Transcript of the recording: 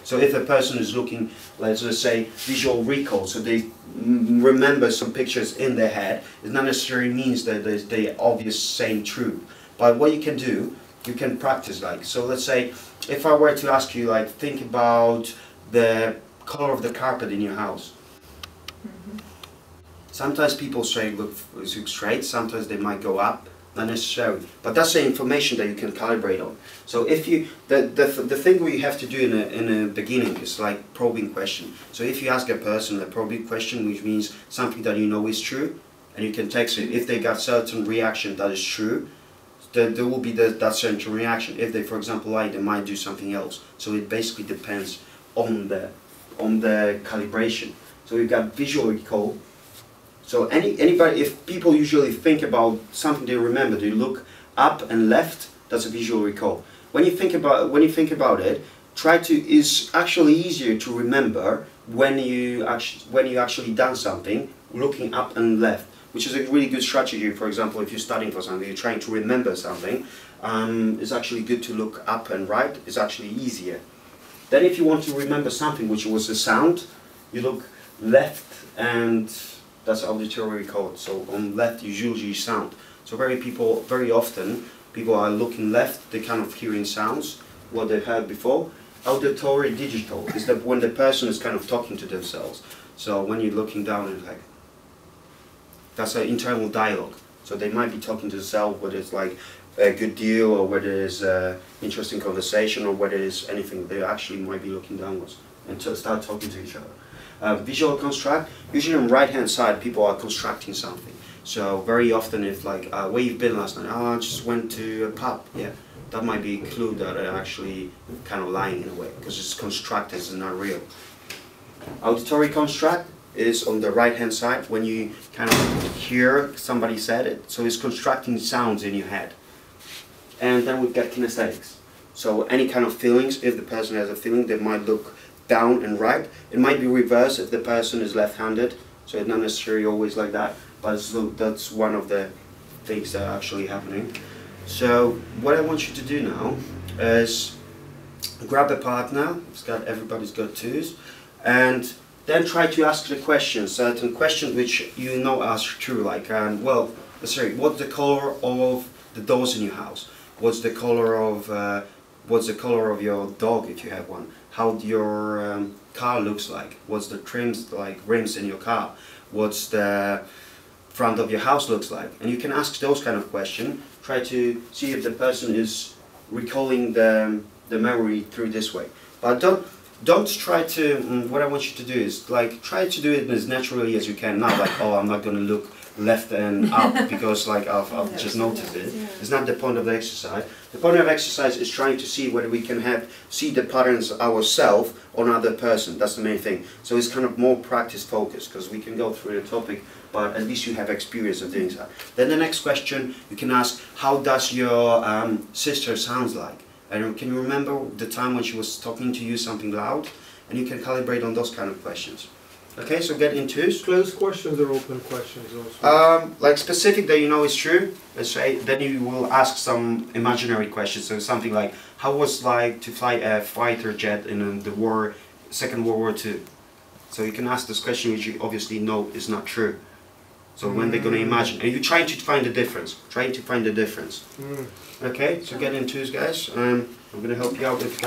So if a person is looking, let's just say, visual recall, so they remember some pictures in their head, it not necessarily means that they obvious same truth. But what you can do, you can practice like, so let's say, if I were to ask you like, think about the color of the carpet in your house. Sometimes people say look straight, sometimes they might go up, not necessarily. But that's the information that you can calibrate on. So if you, the thing we have to do in a beginning is like probing question. So if you ask a person a probing question, which means something that you know is true, and you can text it, if they got certain reaction that is true, then there will be that certain reaction. If they, for example, lie, they might do something else. So it basically depends on the calibration. So we've got visual recall. So anybody, if people usually think about something they remember, they look up and left. That's a visual recall. When you think about it, it's actually easier to remember when you actually done something, looking up and left, which is a really good strategy. For example, if you're studying for something, you're trying to remember something, it's actually good to look up and right. It's actually easier. Then if you want to remember something which was a sound, you look left, and that's auditory recall. So on left is usually sound. So very often people are looking left, they're kind of hearing sounds, what they've heard before. Auditory digital is that when the person is kind of talking to themselves. So when you're looking down, it's like, that's an internal dialogue. So they might be talking to themselves, whether it's like a good deal, or whether it's an interesting conversation, or whether it's anything. They actually might be looking downwards and start talking to each other. Visual construct, usually on the right hand side people are constructing something. So very often if like, where you've been last night? Oh, I just went to a pub. Yeah, that might be a clue that they're actually kind of lying in a way, because it's constructed, it's not real. Auditory construct is on the right hand side when you kind of hear somebody said it. So it's constructing sounds in your head. And then we've got kinesthetics. So any kind of feelings, if the person has a feeling, they might look down and right. It might be reversed if the person is left-handed, so it's not necessarily always like that, but that's one of the things that are actually happening. So what I want you to do now is grab a partner, everybody's got twos, and then try to ask the questions, certain questions which you know are true, like, well, sorry, what's the color of the doors in your house? What's the color of your dog if you have one? How your car looks like? What's the trims, like rims in your car? What's the front of your house looks like? And you can ask those kind of questions. Try to see if the person is recalling the memory through this way. But don't try to, what I want you to do is like try to do it as naturally as you can. Not like, oh, I'm not going to look left and up because like I've just noticed it. It's not the point of the exercise. The point of exercise is trying to see whether we can see the patterns ourselves on other person. That's the main thing. So it's kind of more practice focused, because we can go through the topic, but at least you have experience of doing that. Then the next question you can ask, how does your sister sounds like? And can you remember the time when she was talking to you something loud? And you can calibrate on those kind of questions. Okay, so get into it. Closed questions or open questions also? Like specific that you know is true, let's say, then you will ask some imaginary questions. So something like, how was it like to fly a fighter jet in the Second World War II? So you can ask this question which you obviously know is not true. So when they're going to imagine, and you're trying to find the difference, Okay, so get into it, guys. I'm going to help you out with